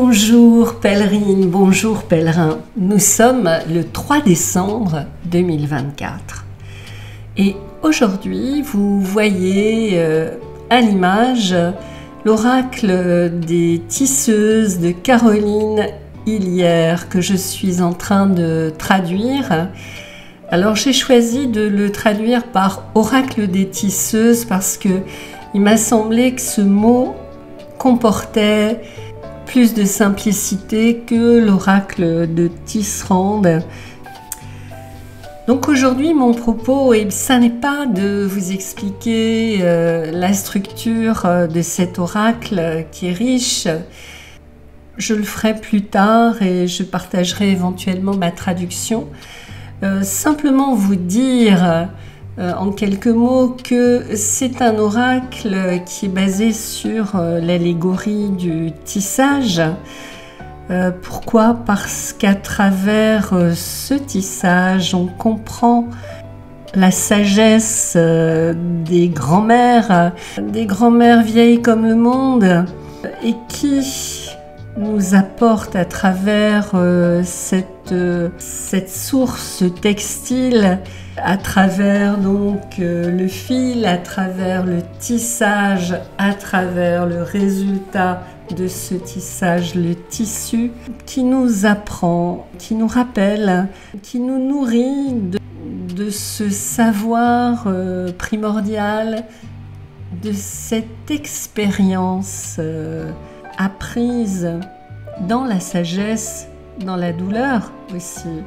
Bonjour pèlerines, bonjour pèlerins. Nous sommes le 3 décembre 2024. Et aujourd'hui, vous voyez à l'image l'oracle des tisseuses de Caroline Hillière que je suis en train de traduire. Alors j'ai choisi de le traduire par oracle des tisseuses parce que il m'a semblé que ce mot comportait plus de simplicité que l'oracle de Tisserand. Donc aujourd'hui, mon propos, ça n'est pas de vous expliquer la structure de cet oracle qui est riche. Je le ferai plus tard et je partagerai éventuellement ma traduction. Simplement vous dire en quelques mots que c'est un oracle qui est basé sur l'allégorie du tissage. Pourquoi? Parce qu'à travers ce tissage, on comprend la sagesse des grands-mères vieilles comme le monde, et qui nous apporte à travers cette source textile, à travers donc le fil, à travers le tissage, à travers le résultat de ce tissage, le tissu, qui nous apprend, qui nous rappelle, qui nous nourrit de ce savoir primordial, de cette expérience apprise dans la sagesse, dans la douleur aussi,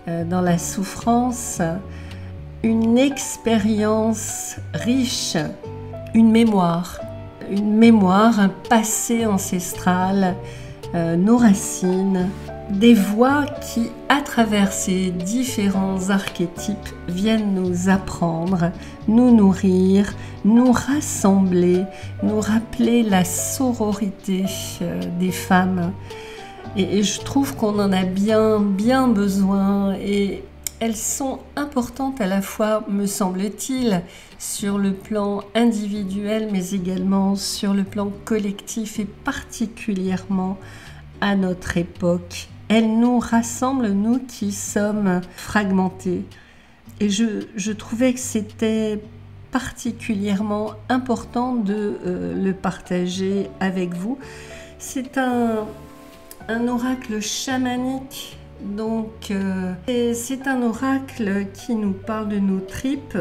dans la souffrance, une expérience riche, une mémoire, un passé ancestral, nos racines, des voix qui, à travers ces différents archétypes, viennent nous apprendre, nous nourrir, nous rassembler, nous rappeler la sororité des femmes. Et je trouve qu'on en a bien besoin, et elles sont importantes à la fois, me semble-t-il, sur le plan individuel, mais également sur le plan collectif, et particulièrement à notre époque. Elles nous rassemblent, nous qui sommes fragmentés. Et je trouvais que c'était particulièrement important de le partager avec vous. C'est un oracle chamanique, donc c'est un oracle qui nous parle de nos tripes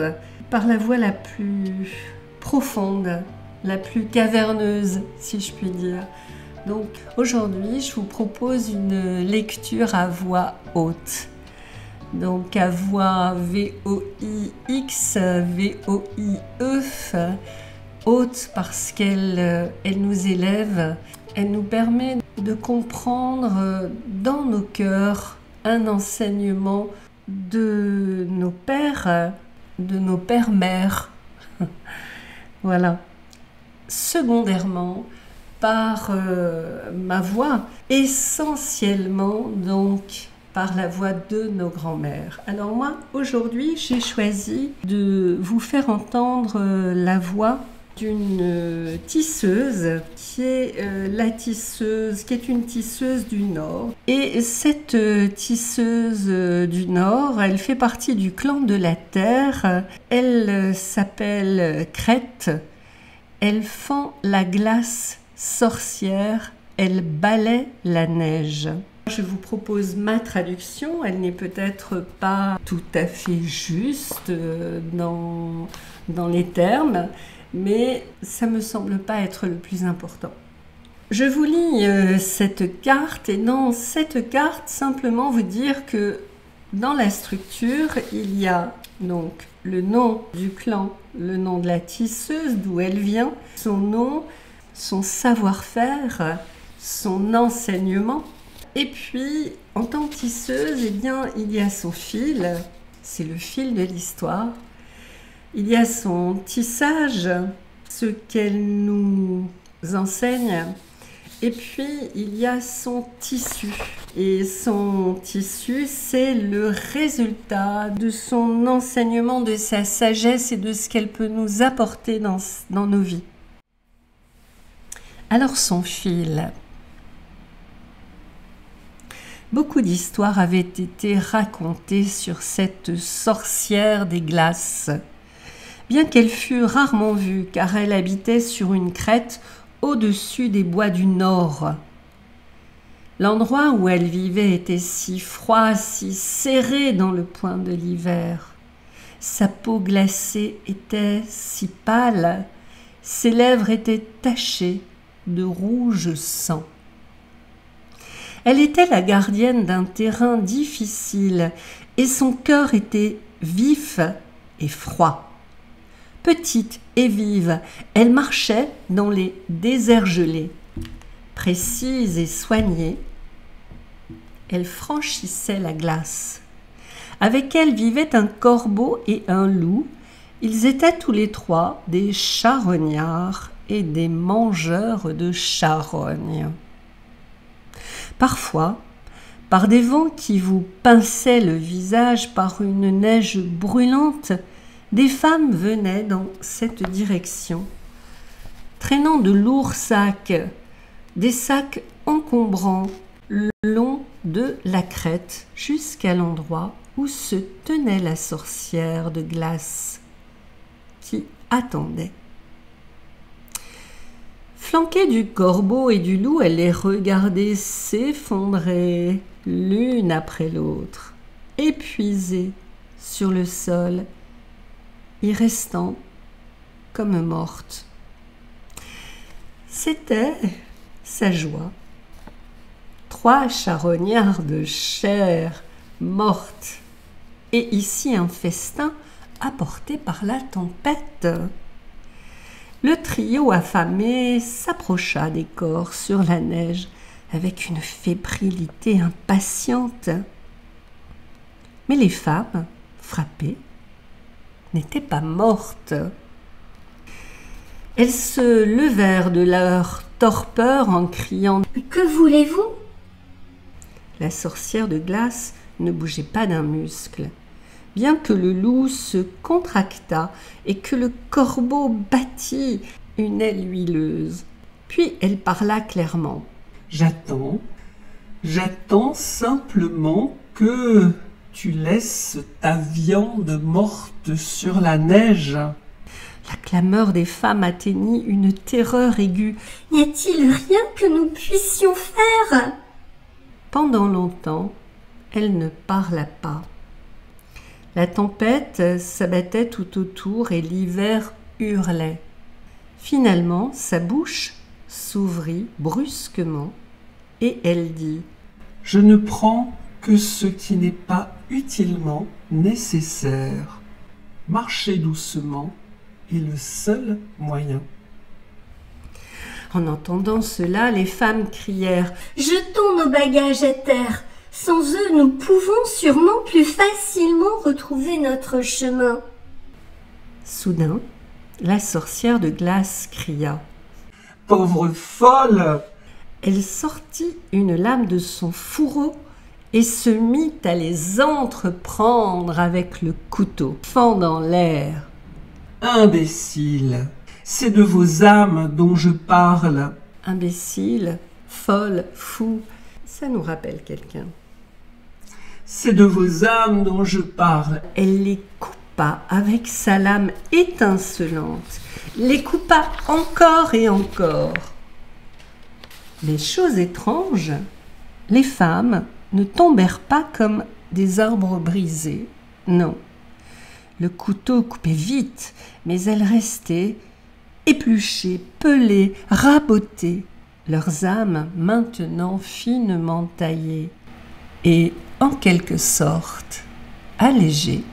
par la voix la plus profonde, la plus caverneuse, si je puis dire. Donc aujourd'hui, je vous propose une lecture à voix haute. Donc à voix V-O-I-X, V-O-I-E, haute parce qu'elle nous élève, elle nous permet de comprendre dans nos cœurs un enseignement de nos pères mères. Voilà. Secondairement, par ma voix, essentiellement donc par la voix de nos grands-mères. Alors moi, aujourd'hui, j'ai choisi de vous faire entendre la voix d'une tisseuse qui est une tisseuse du Nord. Et cette tisseuse du Nord, elle fait partie du clan de la Terre. Elle s'appelle Crête. Elle fend la glace sorcière, elle balaie la neige. Je vous propose ma traduction, elle n'est peut-être pas tout à fait juste dans les termes, mais ça me semble pas être le plus important. Je vous lis cette carte, et dans cette carte, simplement vous dire que dans la structure, il y a donc le nom du clan, le nom de la tisseuse, d'où elle vient, son nom, son savoir-faire, son enseignement. Et puis, en tant que tisseuse, eh bien, il y a son fil, c'est le fil de l'histoire. Il y a son tissage, ce qu'elle nous enseigne. Et puis, il y a son tissu. Et son tissu, c'est le résultat de son enseignement, de sa sagesse et de ce qu'elle peut nous apporter dans nos vies. Alors, son fil. Beaucoup d'histoires avaient été racontées sur cette sorcière des glaces, bien qu'elle fût rarement vue, car elle habitait sur une crête au-dessus des bois du Nord. L'endroit où elle vivait était si froid, si serré dans le poing de l'hiver. Sa peau glacée était si pâle, ses lèvres étaient tachées de rouge sang. Elle était la gardienne d'un terrain difficile et son cœur était vif et froid. Petite et vive, elle marchait dans les déserts gelés. Précise et soignée, elle franchissait la glace. Avec elle vivaient un corbeau et un loup. Ils étaient tous les trois des charognards et des mangeurs de charognes. Parfois, par des vents qui vous pinçaient le visage, par une neige brûlante, des femmes venaient dans cette direction, traînant de lourds sacs, des sacs encombrants, le long de la crête jusqu'à l'endroit où se tenait la sorcière de glace qui attendait. Flanquée du corbeau et du loup, elle les regardait s'effondrer l'une après l'autre, épuisées sur le sol, y restant comme mortes. C'était sa joie. 3 charognards de chair morte, et ici un festin apporté par la tempête. Le trio affamé s'approcha des corps sur la neige avec une fébrilité impatiente. Mais les femmes, frappées, n'étaient pas mortes. Elles se levèrent de leur torpeur en criant « Que voulez-vous » La sorcière de glace ne bougeait pas d'un muscle. Bien que le loup se contractât et que le corbeau battît une aile huileuse. Puis elle parla clairement. J'attends simplement que tu laisses ta viande morte sur la neige. La clameur des femmes atteignit une terreur aiguë. N'y a-t-il rien que nous puissions faire ? Pendant longtemps, elle ne parla pas. La tempête s'abattait tout autour et l'hiver hurlait. Finalement, sa bouche s'ouvrit brusquement et elle dit « Je ne prends que ce qui n'est pas utilement nécessaire. Marcher doucement est le seul moyen. » En entendant cela, les femmes crièrent « Jetons nos bagages à terre. Sans eux, nous pouvons sûrement plus facilement retrouver notre chemin. » Soudain, la sorcière de glace cria. « Pauvre folle !» Elle sortit une lame de son fourreau et se mit à les entreprendre avec le couteau, fendant l'air. « Imbécile, c'est de vos âmes dont je parle. » Imbécile, folle, fou, ça nous rappelle quelqu'un. C'est de vos âmes dont je parle. Elle les coupa avec sa lame étincelante, les coupa encore et encore. Mais chose étrange, les femmes ne tombèrent pas comme des arbres brisés, non. Le couteau coupait vite, mais elles restaient épluchées, pelées, rabotées, leurs âmes maintenant finement taillées et, en quelque sorte, allégées.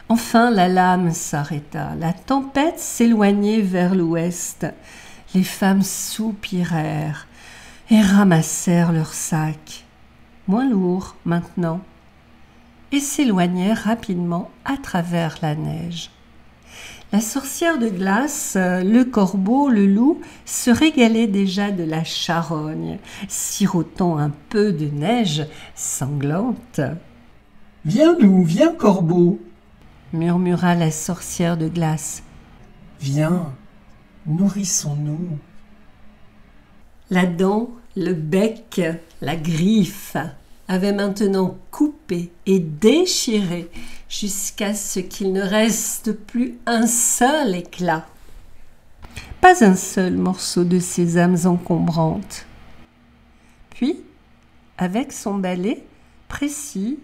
Enfin, la lame s'arrêta. La tempête s'éloignait vers l'ouest. Les femmes soupirèrent et ramassèrent leurs sacs, moins lourds maintenant, et s'éloignèrent rapidement à travers la neige. La sorcière de glace, le corbeau, le loup se régalaient déjà de la charogne, sirotant un peu de neige sanglante. « Viens, loup, viens, corbeau !» murmura la sorcière de glace. « Viens, nourrissons-nous. » La dent Le bec, la griffe, avait maintenant coupé et déchiré jusqu'à ce qu'il ne reste plus un seul éclat. Pas un seul morceau de ces âmes encombrantes. Puis, avec son balai précis,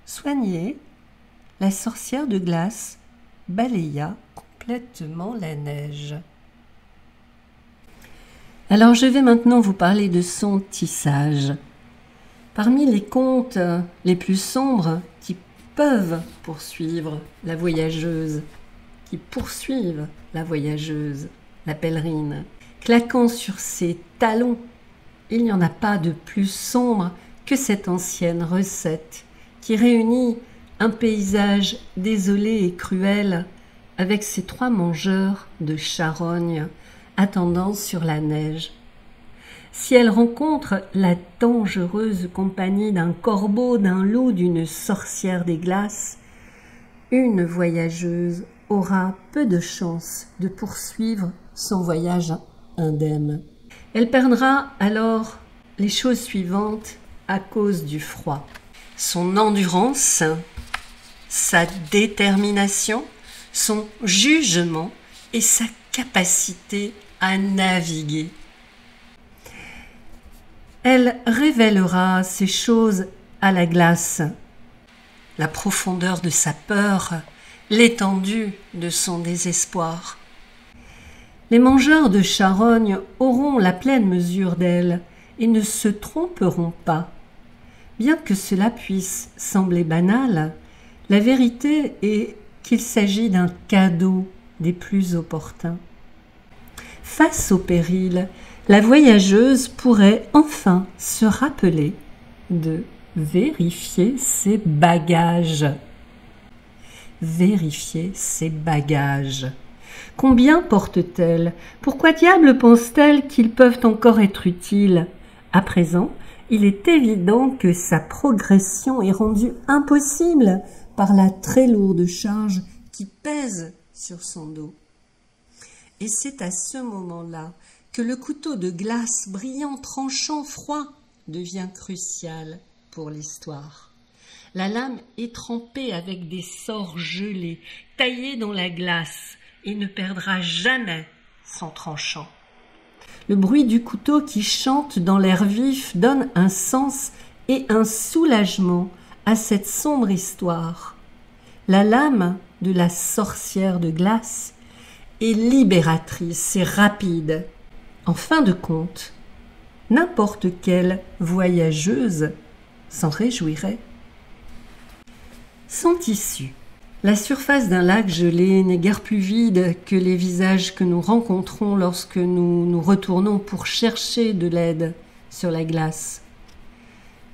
soigné, la sorcière de glace balaya complètement la neige. Alors je vais maintenant vous parler de son tissage. Parmi les contes les plus sombres qui peuvent poursuivre la voyageuse, qui poursuivent la voyageuse, la pèlerine, claquant sur ses talons, il n'y en a pas de plus sombre que cette ancienne recette qui réunit un paysage désolé et cruel avec ses 3 mangeurs de charognes attendant sur la neige. Si elle rencontre la dangereuse compagnie d'un corbeau, d'un loup, d'une sorcière des glaces, une voyageuse aura peu de chance de poursuivre son voyage indemne. Elle perdra alors les choses suivantes à cause du froid. Son endurance, sa détermination, son jugement et sa capacité à naviguer. Elle révélera ces choses à la glace, la profondeur de sa peur, l'étendue de son désespoir. Les mangeurs de charognes auront la pleine mesure d'elle et ne se tromperont pas. Bien que cela puisse sembler banal, la vérité est qu'il s'agit d'un cadeau des plus opportuns. Face au péril, la voyageuse pourrait enfin se rappeler de vérifier ses bagages. Vérifier ses bagages. Combien porte-t-elle? Pourquoi diable pense-t-elle qu'ils peuvent encore être utiles? À présent, il est évident que sa progression est rendue impossible par la très lourde charge qui pèse sur son dos. Et c'est à ce moment-là que le couteau de glace brillant, tranchant, froid devient crucial pour l'histoire. La lame est trempée avec des sorts gelés, taillée dans la glace, et ne perdra jamais son tranchant. Le bruit du couteau qui chante dans l'air vif donne un sens et un soulagement à cette sombre histoire. La lame de la sorcière de glace est libératrice et rapide. En fin de compte, n'importe quelle voyageuse s'en réjouirait. Son tissu. La surface d'un lac gelé n'est guère plus vide que les visages que nous rencontrons lorsque nous nous retournons pour chercher de l'aide sur la glace.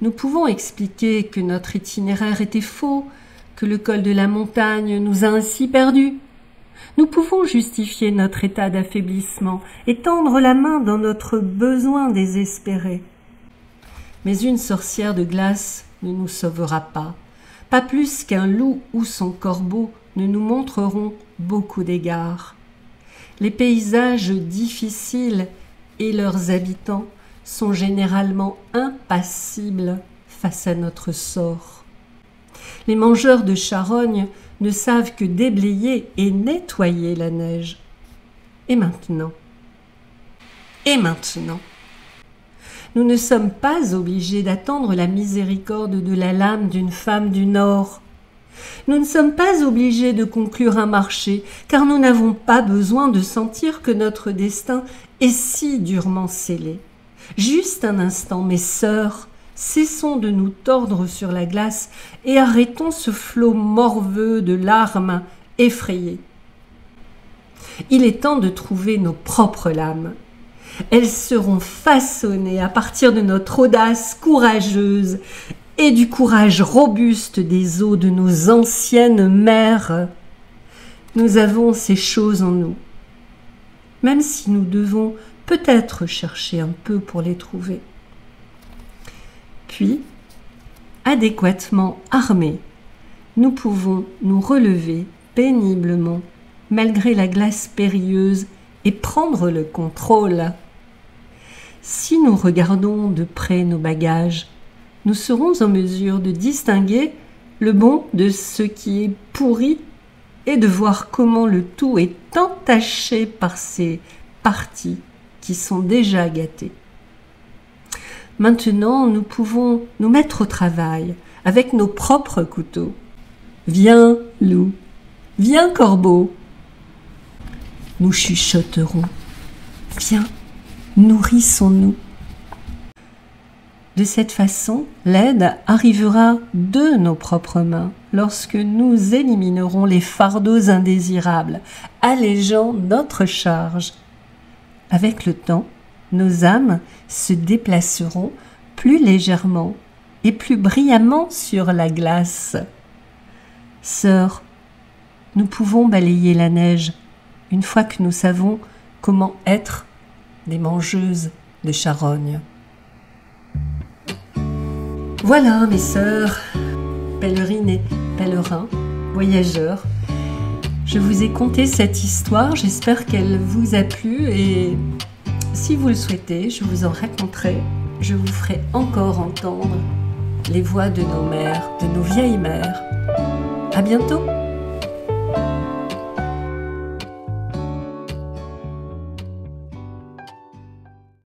Nous pouvons expliquer que notre itinéraire était faux, que le col de la montagne nous a ainsi perdus. Nous pouvons justifier notre état d'affaiblissement et tendre la main dans notre besoin désespéré. Mais une sorcière de glace ne nous sauvera pas plus qu'un loup ou son corbeau ne nous montreront beaucoup d'égards. Les paysages difficiles et leurs habitants sont généralement impassibles face à notre sort. Les mangeurs de charognes ne savent que déblayer et nettoyer la neige. Et maintenant, nous ne sommes pas obligés d'attendre la miséricorde de la lame d'une femme du Nord. Nous ne sommes pas obligés de conclure un marché, car nous n'avons pas besoin de sentir que notre destin est si durement scellé. Juste un instant, mes sœurs, cessons de nous tordre sur la glace et arrêtons ce flot morveux de larmes effrayées. Il est temps de trouver nos propres lames. Elles seront façonnées à partir de notre audace courageuse et du courage robuste des os de nos anciennes mères. Nous avons ces choses en nous, même si nous devons peut-être chercher un peu pour les trouver. Puis, adéquatement armés, nous pouvons nous relever péniblement malgré la glace périlleuse et prendre le contrôle. Si nous regardons de près nos bagages, nous serons en mesure de distinguer le bon de ce qui est pourri et de voir comment le tout est entaché par ces parties qui sont déjà gâtées. Maintenant, nous pouvons nous mettre au travail avec nos propres couteaux. Viens, loup, viens, corbeau. Nous chuchoterons. Viens, nourrissons-nous. De cette façon, l'aide arrivera de nos propres mains lorsque nous éliminerons les fardeaux indésirables, allégeant notre charge. Avec le temps, nos âmes se déplaceront plus légèrement et plus brillamment sur la glace. Sœurs, nous pouvons balayer la neige une fois que nous savons comment être des mangeuses de charognes. Voilà, mes sœurs, pèlerines et pèlerins, voyageurs, je vous ai conté cette histoire, j'espère qu'elle vous a plu et si vous le souhaitez, je vous en raconterai, je vous ferai encore entendre les voix de nos mères, de nos vieilles mères. À bientôt!